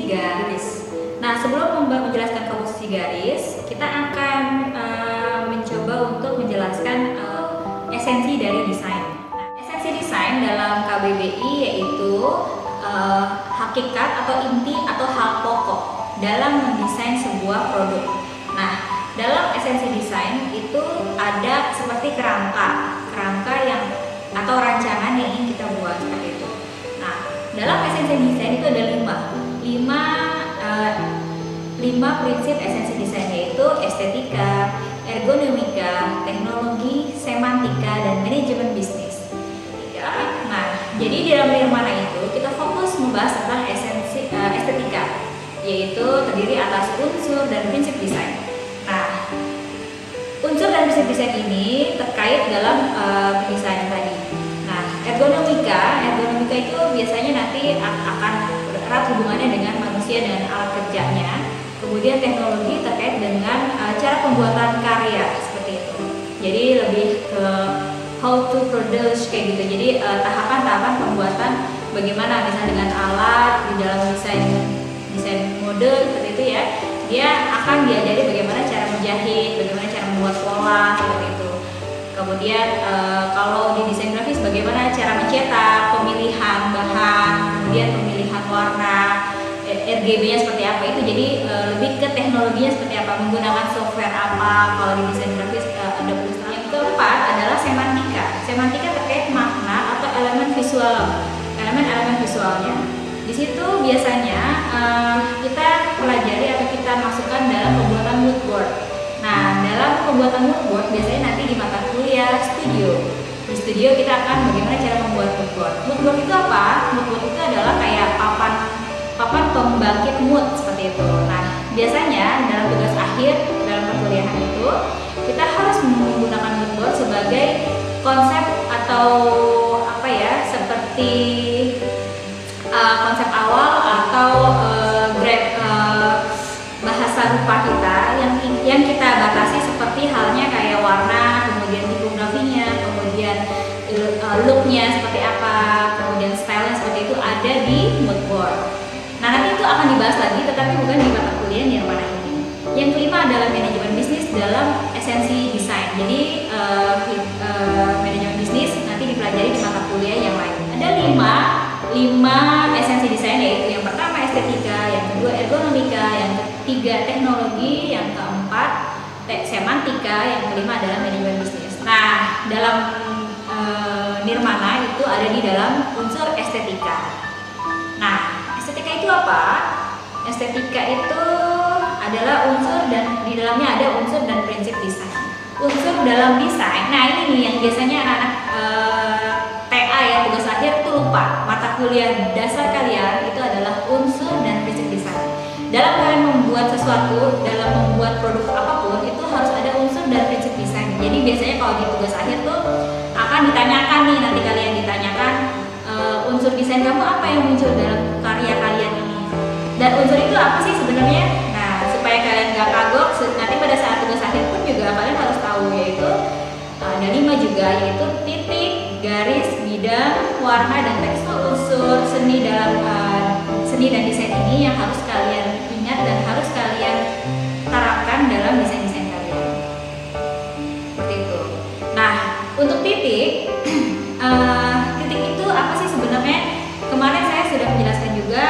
garis. Nah, sebelum menjelaskan komposisi garis, kita akan mencoba untuk menjelaskan esensi dari desain. Nah, esensi desain dalam KBBI yaitu hakikat atau inti atau hal pokok dalam mendesain sebuah produk. Nah, dalam esensi desain itu ada seperti kerangka yang atau rancangan yang ingin kita buat seperti itu. Nah, dalam esensi desain itu ada lima prinsip esensi desain, yaitu estetika, ergonomika, teknologi, semantika, dan manajemen bisnis. Nah, jadi di dalam nirmana itu kita fokus membahas tentang esensi estetika, yaitu terdiri atas unsur dan prinsip desain. Nah, unsur dan prinsip desain ini terkait dalam desain tadi. Nah, ergonomika itu biasanya nanti akan erat hubungannya dengan manusia dan alat kerjanya. Kemudian teknologi terkait dengan cara pembuatan karya seperti itu. Jadi lebih ke how to produce kayak gitu. Jadi tahapan-tahapan pembuatan bagaimana misalnya dengan alat di dalam desain mode seperti itu ya. Dia akan diajari bagaimana cara menjahit, bagaimana cara membuat pola seperti itu. Kemudian kalau di desain grafis bagaimana cara mencetak, pemilihan bahan, kemudian pemilihan warna, RGB-nya seperti apa itu. Jadi lebih ke teknologinya seperti apa, menggunakan software apa. Kalau di desain grafis ada perusahaan. Yang keempat adalah semantika. Semantika terkait makna atau elemen visualnya. Di situ biasanya kita pelajari atau kita masukkan dalam pembuatan mood board. Nah, dalam pembuatan mood board biasanya nanti di mata kuliah studio. Di studio kita akan bagaimana cara membuat mood board. Mood board itu apa? Mood board itu adalah kayak papan pembangkit mood seperti itu. Nah, biasanya dalam tugas akhir dalam perkuliahan itu kita harus menggunakan mood board sebagai konsep atau apa ya, seperti konsep awal atau bahasa rupa kita yang kita batasi seperti halnya kayak warna, kemudian tipografinya, kemudian looknya seperti apa, kemudian stylenya seperti itu ada di mood board. Nah, nanti itu akan dibahas lagi, tetapi bukan di mata kuliah yang mana ini. Yang kelima adalah manajemen bisnis dalam esensi desain. Jadi manajemen bisnis nanti dipelajari di mata kuliah yang lain. Ada lima esensi desain, yaitu yang pertama estetika, yang kedua ergonomika, yang ketiga teknologi, yang keempat semantika, yang kelima adalah manajemen bisnis. Nah, dalam nirmana itu ada di dalam unsur estetika. Nah, estetika itu apa? Estetika itu adalah unsur dan di dalamnya ada unsur dan prinsip desain. Unsur dalam desain. Nah, ini nih yang biasanya anak-anak TA ya, tugas akhir itu lupa. Mata kuliah dasar kalian itu adalah unsur dan prinsip desain. Dalam kalian membuat sesuatu, dalam membuat produk apapun itu harus ada unsur dan prinsip desain. Jadi biasanya kalau di tugas akhir tuh akan ditanyakan nih, nanti kalian ditanyakan unsur desain kamu apa yang muncul dalam karya kalian ini. Dan unsur itu apa sih sebenarnya? Nah, supaya kalian gak kagok, nanti pada saat tugas akhir pun juga kalian harus tahu, yaitu ada 5 juga, yaitu titik, garis, bidang, warna, dan tekstur. Unsur seni dalam seni dan desain ini yang harus kalian ingat dan harus kalian terapkan dalam desain-desain kalian. Seperti itu. Nah, untuk titik, titik itu apa sih sebenarnya? Kemarin saya sudah menjelaskan juga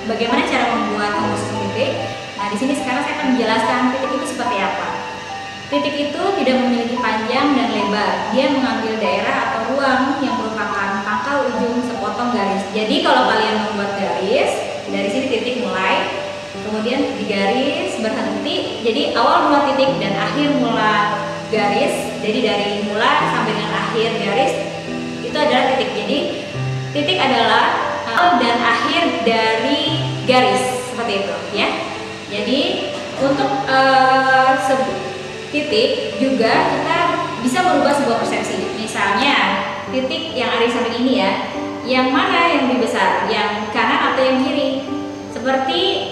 bagaimana cara membuat komposisi titik. Nah, di sini sekarang saya akan menjelaskan titik itu seperti apa. Titik itu tidak memiliki panjang dan lebar. Dia mengambil daerah atau ruang yang merupakan pangkal ujung sepotong garis. Jadi kalau kalian membuat garis, dari sini titik mulai, kemudian di garis berhenti. Jadi awal mula titik dan akhir mula garis. Jadi dari mula sampai dengan akhir garis itu adalah titik. Jadi titik adalah awal dan akhir dari garis, seperti itu ya. Jadi untuk titik juga kita bisa merubah sebuah persepsi. Misalnya titik yang ada di samping ini ya, yang mana yang lebih besar, yang kanan atau yang kiri? Seperti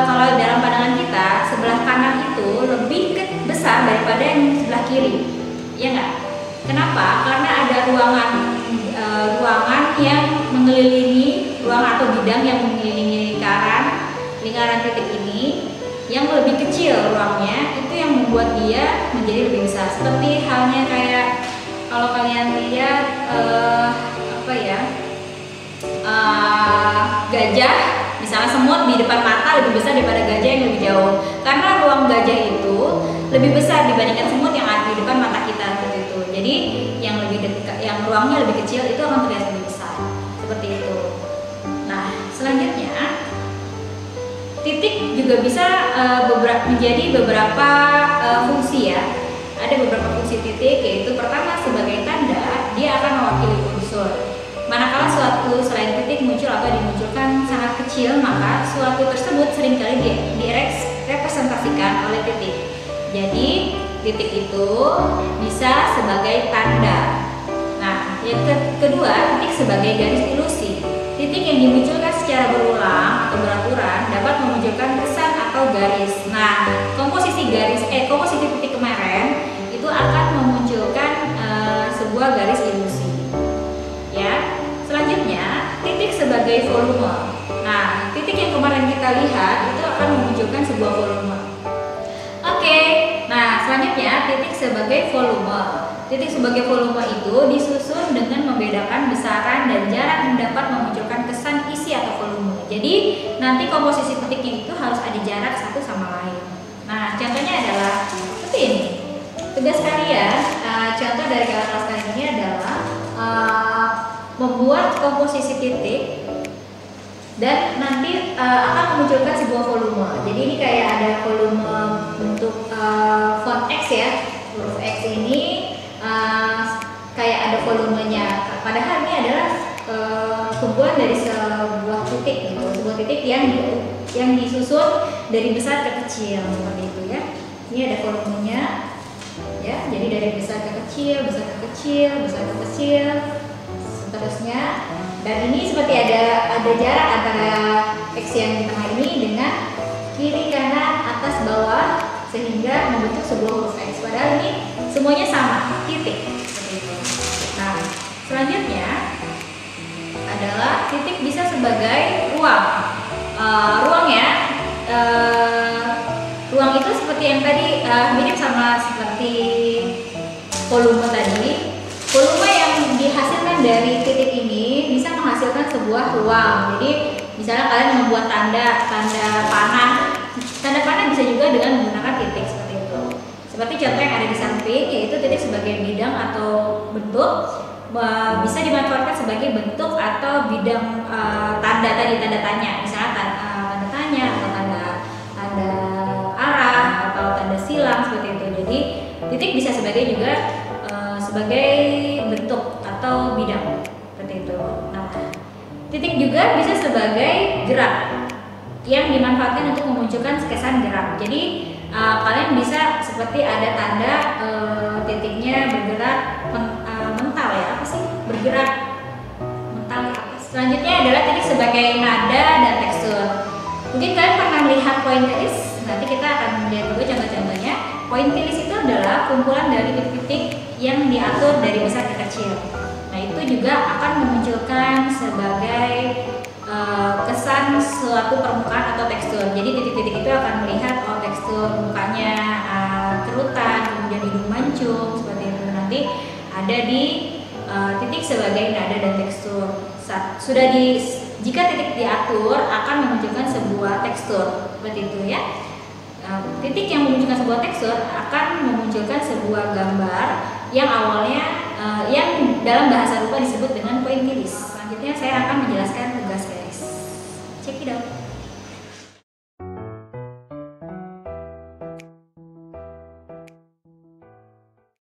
kalau dalam pandangan kita sebelah kanan itu lebih besar daripada yang sebelah kiri, ya nggak? Kenapa? Karena ada ruangan yang mengelilingi ruang atau bidang yang mengelilingi lingkaran titik ini yang lebih kecil ruangnya, itu yang membuat dia menjadi lebih besar. Seperti halnya kayak kalau kalian lihat gajah, misalnya semut di depan mata lebih besar daripada gajah yang lebih jauh, karena ruang gajah itu lebih besar dibandingkan semut yang ada di depan mata kita seperti itu. Jadi yang lebih dekat, yang ruangnya lebih kecil itu akan terlihat lebih besar seperti itu. Nah, selanjutnya titik juga bisa menjadi beberapa fungsi ya. Ada beberapa fungsi titik, yaitu pertama sebagai tanda, dia akan mewakili unsur. Manakala suatu selain titik muncul atau dimunculkan sangat kecil, maka suatu tersebut seringkali direpresentasikan oleh titik. Jadi titik itu bisa sebagai tanda. Nah, yang kedua, titik sebagai garis ilusi. Titik yang dimunculkan secara berulang atau beraturan dapat memunculkan kesan atau garis. Nah, komposisi titik kemarin itu akan memunculkan sebuah garis ilusi. Ya. Selanjutnya, titik sebagai volume. Nah, titik yang kemarin kita lihat itu akan memunculkan sebuah volume. Oke. Nah, selanjutnya titik sebagai volume. Titik sebagai volume itu disusun dengan membedakan besaran dan jarak yang dapat memunculkan kesan isi atau volume. Jadi nanti komposisi titiknya itu harus ada jarak satu sama lain. Nah, contohnya adalah seperti ini. Tugas kalian, contoh dari kelas kali ini adalah membuat komposisi titik dan nanti akan memunculkan sebuah volume. Jadi ini kayak ada volume bentuk font X ya. Huruf X ini kayak ada volumenya. Padahal ini adalah kumpulan dari sebuah titik gitu, sebuah titik yang disusun dari besar ke kecil seperti itu ya. Ini ada volumenya ya. Jadi dari besar ke kecil, besar ke kecil, besar ke kecil, seterusnya. Dan ini seperti ada jarak antara X yang di tengah ini dengan kiri, kanan, atas, bawah, sehingga membentuk sebuah huruf X. Padahal ini semuanya sama, titik seperti itu. Nah, selanjutnya adalah titik bisa sebagai ruang. Ruang itu seperti yang tadi, mirip sama seperti volume tadi. Volume yang dihasilkan dari titik ini bisa menghasilkan sebuah ruang. Jadi misalnya kalian membuat tanda panah. Tanda panah bisa juga dengan menggunakan titik seperti itu. Seperti contoh yang ada di samping, yaitu titik sebagai bidang atau bentuk, bisa dimanfaatkan sebagai bentuk atau bidang tanda tadi, tanda tanya. Misalnya tanda tanya atau tanda arah atau tanda silang seperti itu. Jadi titik bisa sebagai juga sebagai bentuk atau bidang seperti itu. Nah, titik juga bisa sebagai gerak yang dimanfaatkan untuk memunculkan kesan gerak. Jadi kalian bisa seperti ada tanda titiknya bergerak mental ya, apa sih bergerak mental apa? Selanjutnya adalah titik sebagai nada dan tekstur. Mungkin kalian pernah melihat pointillis. Nanti kita akan melihat juga contoh-contohnya. Pointillis itu adalah kumpulan dari titik-titik yang diatur dari besar ke kecil. Nah, itu juga akan memunculkan sebagai kesan suatu permukaan atau tekstur. Jadi titik-titik itu akan melihat tekstur mukanya kerutan, kemudian hidung mancung seperti itu. Nanti ada di titik sebagai nada dan tekstur. Jika titik diatur akan memunculkan sebuah tekstur seperti itu ya. Titik yang memunculkan sebuah tekstur akan memunculkan sebuah gambar yang awalnya yang dalam bahasa rupa disebut dengan pointillis. Selanjutnya saya akan menjelaskan tugas garis. Check it out.